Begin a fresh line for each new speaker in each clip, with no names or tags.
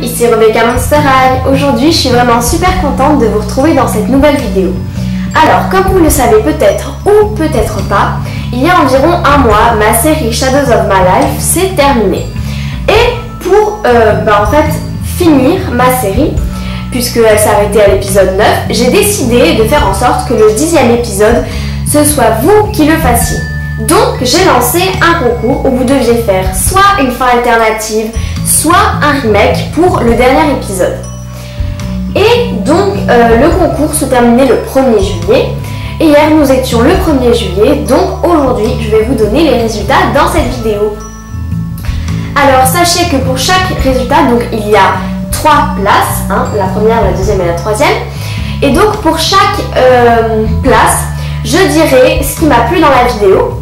ici Rebecca Monster High. Aujourd'hui, je suis vraiment super contente de vous retrouver dans cette nouvelle vidéo. Alors, comme vous le savez peut-être ou peut-être pas, il y a environ un mois, ma série Shadows of My Life s'est terminée. Et pour en fait finir ma série, puisqu'elle s'est arrêtée à l'épisode 9, j'ai décidé de faire en sorte que le 10e épisode, ce soit vous qui le fassiez. Donc j'ai lancé un concours où vous deviez faire soit une fin alternative, soit un remake pour le dernier épisode. Et donc le concours se terminait le 1er juillet. Et hier nous étions le 1er juillet, donc aujourd'hui je vais vous donner les résultats dans cette vidéo. Alors sachez que pour chaque résultat, donc il y a 3 places, hein, la première, la deuxième et la troisième. Et donc pour chaque place, je dirai ce qui m'a plu dans la vidéo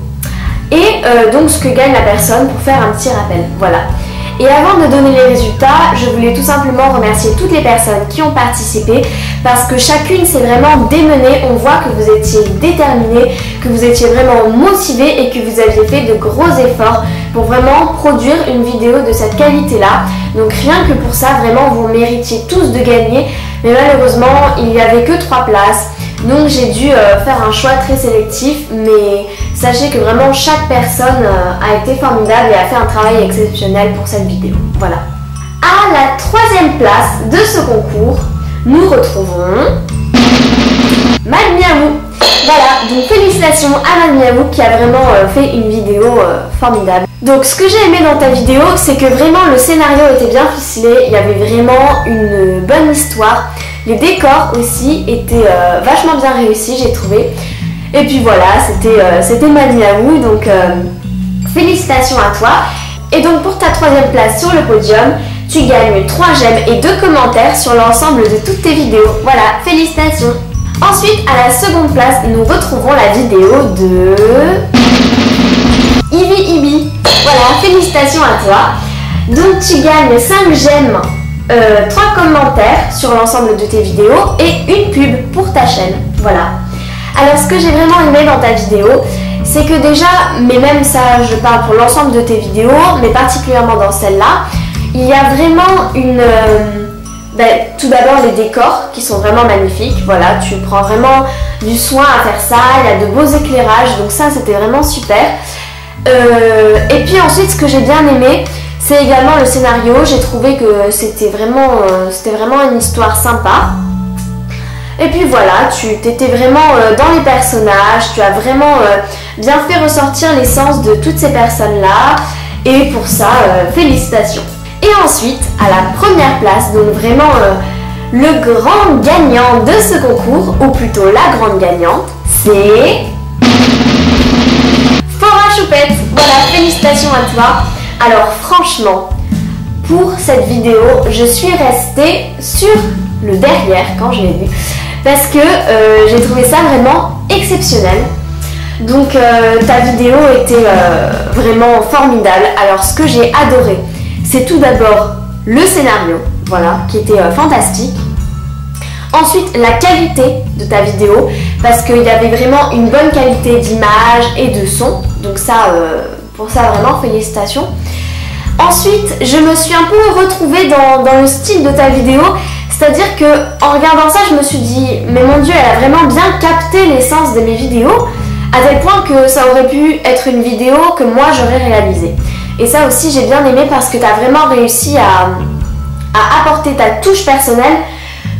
et donc ce que gagne la personne pour faire un petit rappel. Voilà. Et avant de donner les résultats, je voulais tout simplement remercier toutes les personnes qui ont participé parce que chacune s'est vraiment démenée. On voit que vous étiez déterminés, que vous étiez vraiment motivés et que vous aviez fait de gros efforts pour vraiment produire une vidéo de cette qualité-là. Donc rien que pour ça, vraiment, vous méritiez tous de gagner. Mais malheureusement, il n'y avait que 3 places. Donc j'ai dû faire un choix très sélectif, mais sachez que vraiment chaque personne a été formidable et a fait un travail exceptionnel pour cette vidéo. Voilà. À la 3e place de ce concours, nous retrouvons Madmiaou. Voilà, donc félicitations à Madmiaou qui a vraiment fait une vidéo formidable. Donc ce que j'ai aimé dans ta vidéo, c'est que vraiment le scénario était bien ficelé, il y avait vraiment une bonne histoire. Les décors aussi étaient vachement bien réussis, j'ai trouvé. Et puis voilà, c'était Madmiaou, donc félicitations à toi. Et donc pour ta 3e place sur le podium, tu gagnes 3 j'aime et 2 commentaires sur l'ensemble de toutes tes vidéos. Voilà, félicitations. Ensuite, à la 2e place, nous retrouvons la vidéo de Ivy Ibi. Voilà, félicitations à toi. Donc tu gagnes 5 j'aime, 3 commentaires sur l'ensemble de tes vidéos et une pub pour ta chaîne. Voilà. Alors ce que j'ai vraiment aimé dans ta vidéo, c'est que déjà, mais même ça je parle pour l'ensemble de tes vidéos, mais particulièrement dans celle-là, il y a vraiment une... tout d'abord les décors qui sont vraiment magnifiques, voilà, tu prends vraiment du soin à faire ça, il y a de beaux éclairages, donc ça c'était vraiment super. Et puis ensuite ce que j'ai bien aimé, c'est également le scénario. J'ai trouvé que c'était vraiment une histoire sympa. Et puis voilà, tu étais vraiment dans les personnages, tu as vraiment bien fait ressortir l'essence de toutes ces personnes-là. Et pour ça, félicitations. Et ensuite, à la 1re place, donc vraiment le grand gagnant de ce concours, ou plutôt la grande gagnante, c'est Fora Choupette. Voilà, félicitations à toi. Alors franchement, pour cette vidéo, je suis restée sur le derrière quand je l'ai vue parce que j'ai trouvé ça vraiment exceptionnel. Donc ta vidéo était vraiment formidable. Alors ce que j'ai adoré, c'est tout d'abord le scénario, voilà, qui était fantastique. Ensuite, la qualité de ta vidéo, parce qu'il y avait vraiment une bonne qualité d'image et de son. Donc ça, pour ça, vraiment, félicitations. Ensuite, je me suis un peu retrouvée dans le style de ta vidéo. C'est-à-dire que en regardant ça, je me suis dit, mais mon Dieu, elle a vraiment bien capté l'essence de mes vidéos, à tel point que ça aurait pu être une vidéo que moi, j'aurais réalisée. Et ça aussi, j'ai bien aimé parce que tu as vraiment réussi à apporter ta touche personnelle,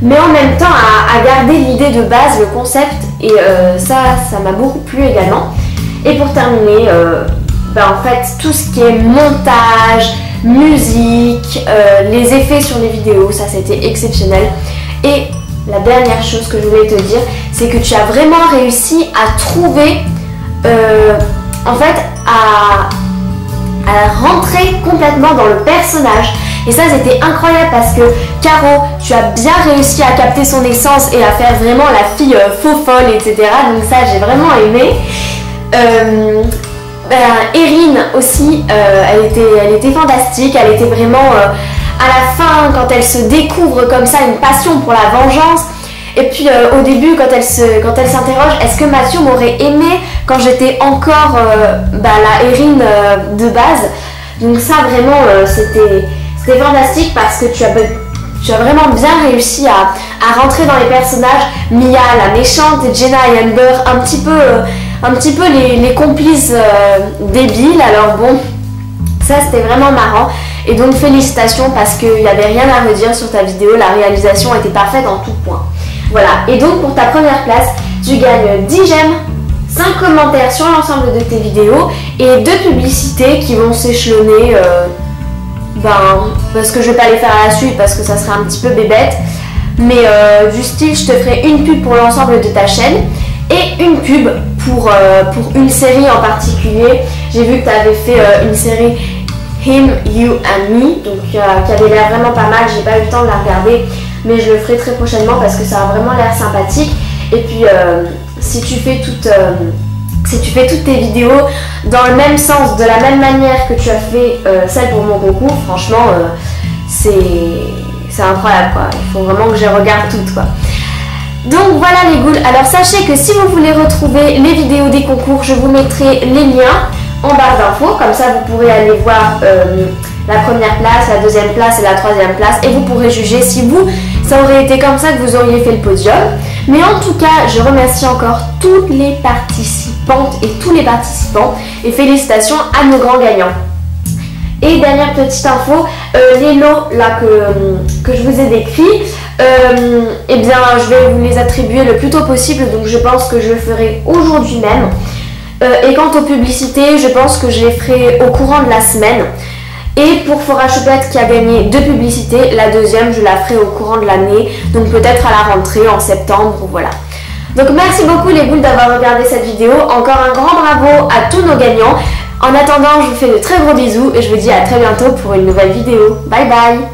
mais en même temps à garder l'idée de base, le concept, et ça m'a beaucoup plu également. Et pour terminer, en fait tout ce qui est montage, musique, les effets sur les vidéos, ça c'était exceptionnel. Et la dernière chose que je voulais te dire, c'est que tu as vraiment réussi à trouver, en fait à rentrer complètement dans le personnage. Et ça c'était incroyable parce que Caro, tu as bien réussi à capter son essence et à faire vraiment la fille faux folle, etc. Donc ça j'ai vraiment aimé. Erin aussi, elle était fantastique, elle était vraiment à la fin quand elle se découvre comme ça une passion pour la vengeance. Et puis au début quand elle s'interroge, est-ce que Mathieu m'aurait aimé quand j'étais encore la Erin de base. Donc ça vraiment c'était C'était fantastique parce que tu as vraiment bien réussi à rentrer dans les personnages. Mia, la méchante, et Jenna et Amber, un petit peu les complices débiles. Alors bon, ça c'était vraiment marrant. Et donc félicitations parce qu'il n'y avait rien à redire sur ta vidéo. La réalisation était parfaite en tout point. Voilà, et donc pour ta première place, tu gagnes 10 j'aime, 5 commentaires sur l'ensemble de tes vidéos et 2 publicités qui vont s'échelonner, parce que je vais pas les faire à la suite parce que ça serait un petit peu bébête, mais du style je te ferai une pub pour l'ensemble de ta chaîne et une pub pour une série en particulier. J'ai vu que tu avais fait une série Him, You and Me, donc qui avait l'air vraiment pas mal. J'ai pas eu le temps de la regarder, mais je le ferai très prochainement parce que ça a vraiment l'air sympathique. Et puis si tu fais toutes tes vidéos dans le même sens, de la même manière que tu as fait celle pour mon concours, franchement c'est incroyable quoi. Il faut vraiment que je les regarde toutes quoi. Donc voilà les ghouls, alors sachez que si vous voulez retrouver les vidéos des concours, je vous mettrai les liens en barre d'infos, comme ça vous pourrez aller voir la première place, la deuxième place et la troisième place et vous pourrez juger si vous, ça aurait été comme ça que vous auriez fait le podium. Mais en tout cas, je remercie encore toutes les participantes et tous les participants et félicitations à nos grands gagnants. Et dernière petite info, les lots là que je vous ai décrits, eh bien je vais vous les attribuer le plus tôt possible, donc je pense que je le ferai aujourd'hui même. Et quant aux publicités, je pense que je les ferai au courant de la semaine. Et pour Fora Choupette qui a gagné 2 publicités, la deuxième je la ferai au courant de l'année, donc peut-être à la rentrée en septembre, voilà. Donc merci beaucoup les ghouls d'avoir regardé cette vidéo, encore un grand bravo à tous nos gagnants. En attendant, je vous fais de très gros bisous et je vous dis à très bientôt pour une nouvelle vidéo. Bye bye.